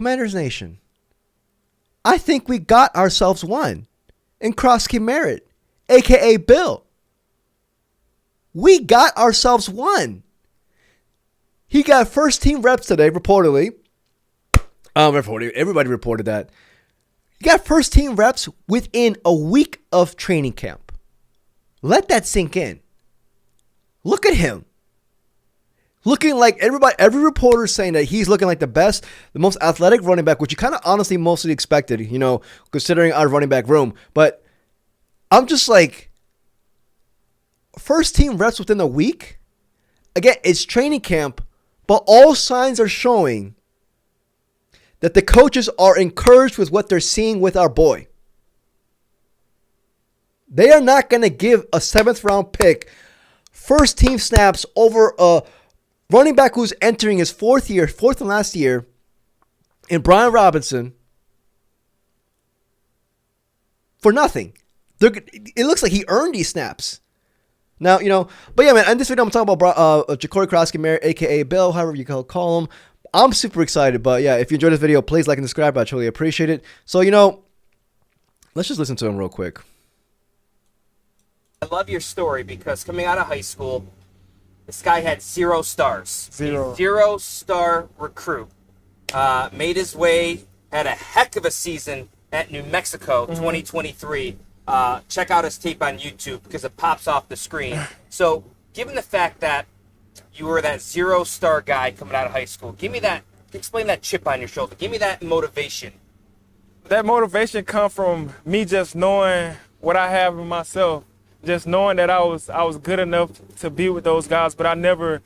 Commanders Nation, I think we got ourselves one in Crossky Merritt, a.k.a. Bill. We got ourselves one. He got first team reps today, reportedly. Everybody reported that. He got first team reps within a week of training camp. Let that sink in. Look at him. Looking like every reporter is saying that he's looking like the best, the most athletic running back, which you kind of honestly mostly expected, considering our running back room. But I'm just like, first team reps within a week? Again, it's training camp, but all signs are showing that the coaches are encouraged with what they're seeing with our boy. They are not going to give a 7th round pick first team snaps over a running back who's entering his fourth and last year in Brian Robinson for nothing. It looks like he earned these snaps. Now, but yeah, man, in this video, I'm talking about Ja'Cory Crossky Merritt, a.k.a. Bill, however you call him. I'm super excited, but yeah, if you enjoyed this video, please like and subscribe. I truly appreciate it. So, let's just listen to him real quick. I love your story because coming out of high school, this guy had 0 stars. Zero. A 0-star recruit. Made his way, had a heck of a season at New Mexico, 2023. Check out his tape on YouTube because it pops off the screen. So, given the fact that you were that 0-star guy coming out of high school, explain that chip on your shoulder. Give me that motivation. That motivation come from me just knowing what I have in myself. Just knowing that I was good enough to be with those guys, but I never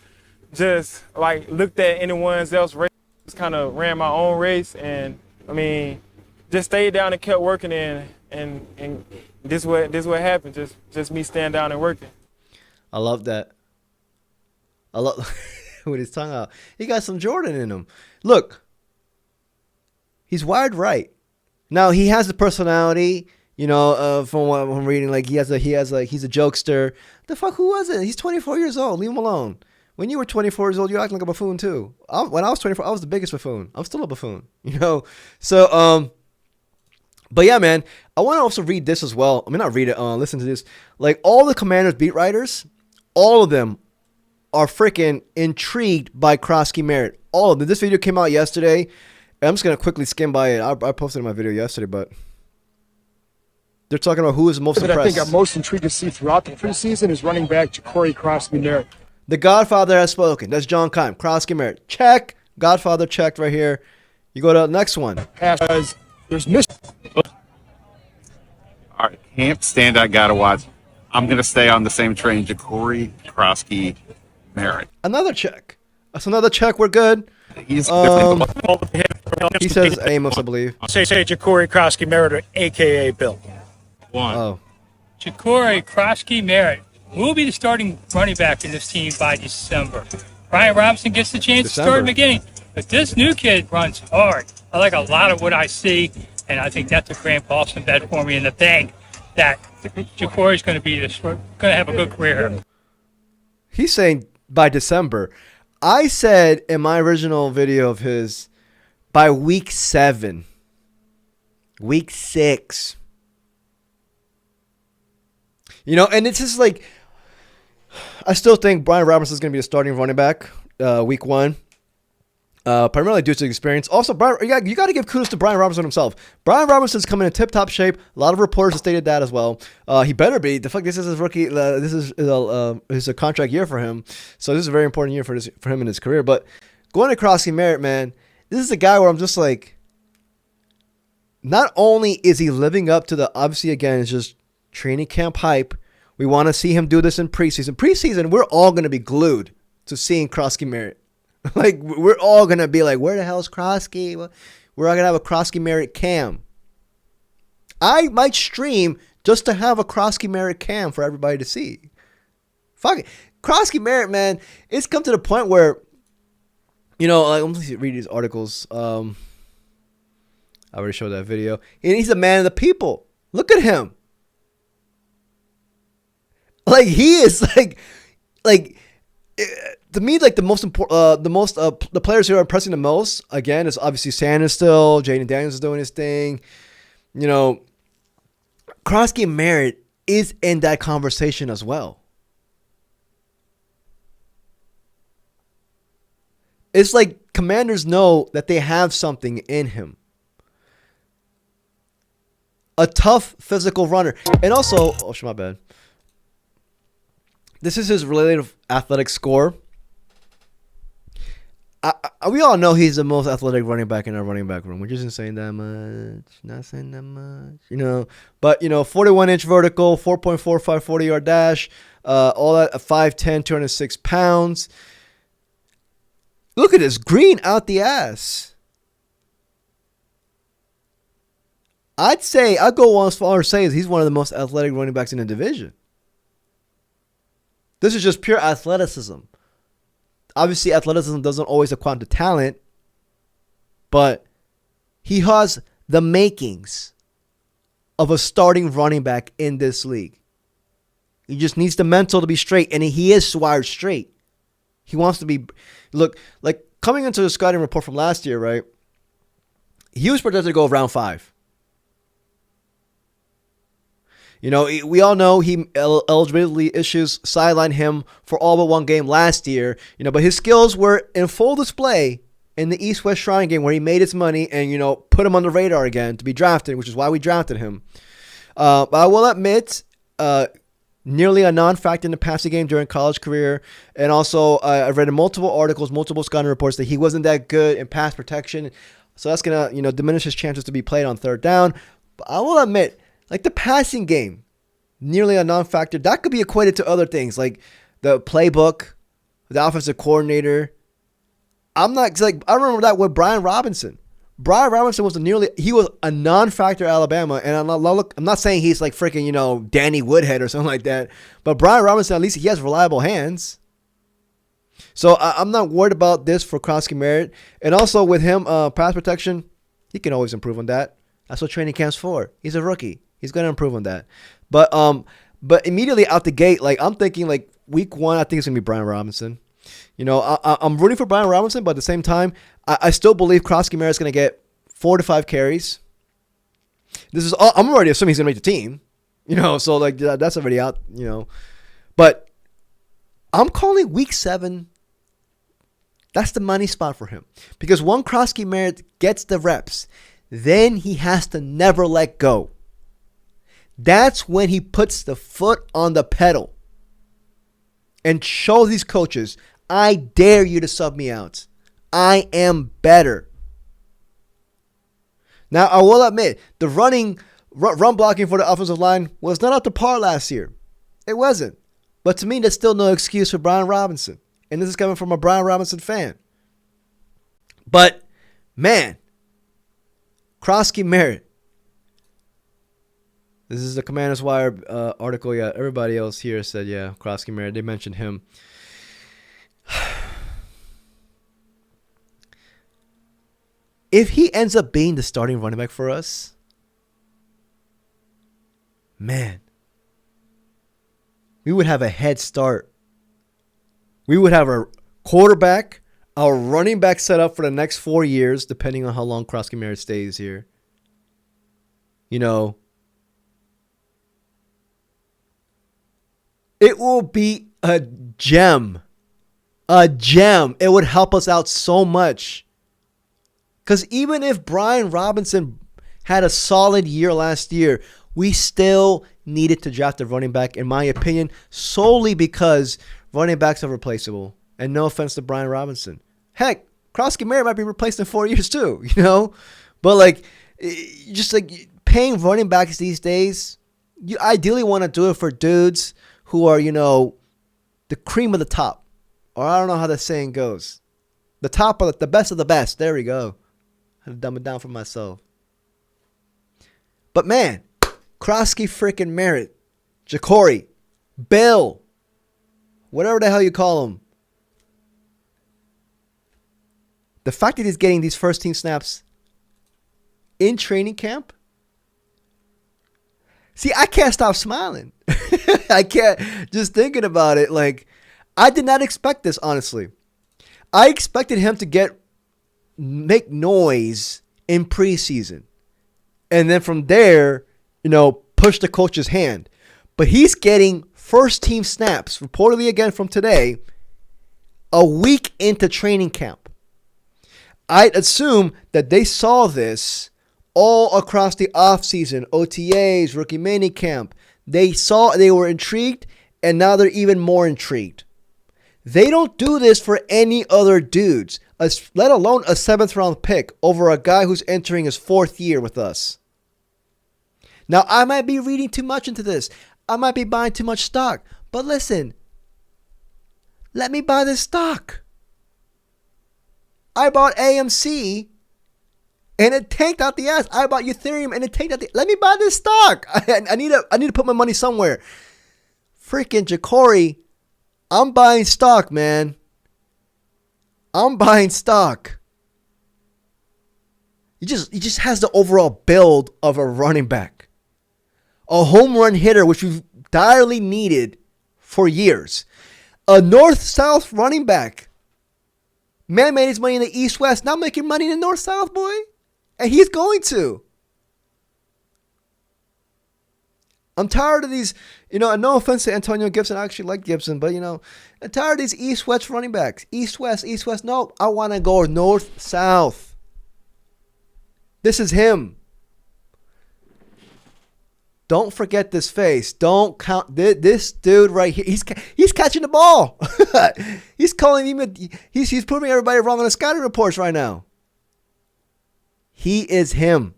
just looked at anyone else's race. Just kind of ran my own race, and just stayed down and kept working, and this what happened. Just me staying down and working. I love that. I love with his tongue out. He got some Jordan in him. Look, he's wired right. Now he has the personality. From what I'm reading, he's a jokester. The fuck, who was it? He's 24 years old. Leave him alone. When you were 24 years old, you acting like a buffoon too. When I was 24, I was the biggest buffoon. I'm still a buffoon, So, but yeah, man, I want to also read this as well. Not read it. Listen to this. All the Commanders beat writers, all of them are freaking intrigued by Crossky Merritt. All of them. This video came out yesterday. And I'm just gonna quickly skim by it. I posted in my video yesterday, but they're talking about who is most impressed. I think I'm most intrigued to see throughout the preseason is running back Ja'Cory Crossky Merritt. The Godfather has spoken. That's John Keim. Crossky Merritt. Check. Godfather checked right here. You go to the next one. Because there's All right, camp standout gotta watch. I'm gonna stay on the same train. Ja'Cory Crossky Merritt. Another check. That's another check. We're good. He's he says Amos, I believe. Say Ja'Cory Crossky Merritt, a.k.a. Bill. Oh. Ja'Cory Crossky Merritt will be the starting running back in this team by December. Brian Robinson gets the chance to start in the beginning, but this new kid runs hard. I like a lot of what I see, and I think that's a grand Boston bet for me in the bank that Ja'Cory's going to have a good career here. He's saying by December. I said in my original video of his by week 7, week 6. And it's just I still think Brian Robinson is going to be the starting running back week 1. Primarily due to experience. Also, you got to give kudos to Brian Robinson himself. Brian Robinson's coming in tip-top shape. A lot of reporters have stated that as well. He better be. This is his rookie. This is a contract year for him. So this is a very important year for him in his career. But going to Crossky Merritt, man, this is a guy where I'm just not only is he living up to obviously, again, it's just training camp hype. We want to see him do this in preseason. Preseason, we're all going to be glued to seeing Crossky Merritt. We're all going to be where the hell is Crossky? We're all going to have a Crossky Merritt cam. I might stream just to have a Crossky Merritt cam for everybody to see. Fuck it. Crossky Merritt, man, it's come to the point where, I'm going to read these articles. I already showed that video. And he's a man of the people. Look at him. He is To me, like the most important, the players who are impressing the most, again, is obviously Sanders still. Jaden Daniels is doing his thing. You know, Crossky and Merritt is in that conversation as well. It's like Commanders know that they have something in him. A tough physical runner. And also, my bad. This is his relative athletic score. We all know he's the most athletic running back in our running back room, which isn't saying that much. Not saying that much, you know. But, 41-inch vertical, 4.45 40-yard dash, all that at 5'10", 206 pounds. Look at this, green out the ass. I'd go as far as say he's one of the most athletic running backs in the division. This is just pure athleticism. Obviously, athleticism doesn't always equate to talent, but he has the makings of a starting running back in this league. He just needs the mental to be straight, and he is wired straight. He wants to be, look, like coming into the scouting report from last year, right? He was projected to go round 5. We all know he eligibility issues sidelined him for all but one game last year. But his skills were in full display in the East-West Shrine game where he made his money and, put him on the radar again to be drafted, which is why we drafted him. But I will admit, nearly a non-factor in the passing game during college career. And also, I've read in multiple articles, multiple scouting reports that he wasn't that good in pass protection. So that's going to, diminish his chances to be played on third down. But I will admit, like the passing game, nearly a non-factor. That could be equated to other things like the playbook, the offensive coordinator. I remember that with Brian Robinson. Brian Robinson was a non-factor at Alabama, and I'm not saying he's like freaking Danny Woodhead or something like that, but Brian Robinson, at least he has reliable hands. So I'm not worried about this for Crossky Merritt, and also with him, pass protection, he can always improve on that. That's what training camp's for. He's a rookie. He's gonna improve on that. But immediately out the gate, like I'm thinking, like week 1, I think it's gonna be Brian Robinson. I'm rooting for Brian Robinson, but at the same time, I still believe Crossky Merritt's gonna get 4 to 5 carries. This is all, I'm already assuming he's gonna make the team. So like that's already out. But I'm calling week 7. That's the money spot for him because when Crossky Merritt gets the reps, then he has to never let go. That's when he puts the foot on the pedal and shows these coaches, I dare you to sub me out. I am better. Now, I will admit, the run blocking for the offensive line was not up to par last year. It wasn't. But to me, that's still no excuse for Brian Robinson. And this is coming from a Brian Robinson fan. But, man, Crossky Merritt. This is the Commanders Wire article. Yeah, everybody else here said, yeah, Crossky Merritt. They mentioned him. If he ends up being the starting running back for us, man, we would have a head start. We would have our quarterback, our running back set up for the next 4 years, depending on how long Crossky Merritt stays here. It will be a gem. A gem. It would help us out so much. Because even if Brian Robinson had a solid year last year, we still needed to draft a running back, in my opinion, solely because running backs are replaceable. And no offense to Brian Robinson. Heck, Crossky Merritt might be replaced in 4 years too, But just paying running backs these days, you ideally want to do it for dudes who are, the cream of the top. Or I don't know how the saying goes. The top of the best of the best. There we go. I had to dumb it down for myself. But man, Crossky freaking Merritt, Jacory, Bill, whatever the hell you call him. The fact that he's getting these first team snaps in training camp. See, I can't stop smiling. I can't, just thinking about it. Like, I did not expect this, honestly. I expected him to make noise in preseason. And then from there, push the coach's hand. But he's getting first team snaps, reportedly again from today, a week into training camp. I'd assume that they saw this all across the offseason, OTAs, rookie minicamp. They were intrigued, and now they're even more intrigued. They don't do this for any other dudes, let alone a 7th round pick over a guy who's entering his 4th year with us. Now, I might be reading too much into this. I might be buying too much stock. But listen, let me buy this stock. I bought AMC and it tanked out the ass. I bought Ethereum and it tanked out the. Let me buy this stock. I need to put my money somewhere. Freaking Jacory, I'm buying stock, man. I'm buying stock. He just has the overall build of a running back. A home run hitter, which we've direly needed for years. A north-south running back. Man made his money in the east-west, now making money in the north-south, boy. And he's going to. I'm tired of these, and no offense to Antonio Gibson. I actually like Gibson, but, I'm tired of these east-west running backs. East-west, east-west. No, I want to go north-south. This is him. Don't forget this face. Don't count this dude right here. He's catching the ball. He's calling even. He's proving everybody wrong on the scouting reports right now. He is him.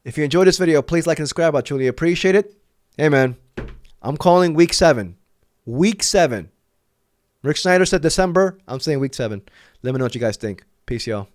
If you enjoyed this video, please like and subscribe. I truly appreciate it. Hey man, I'm calling week 7. Week 7. Rick Snyder said December. I'm saying week 7. Let me know what you guys think. Peace, y'all.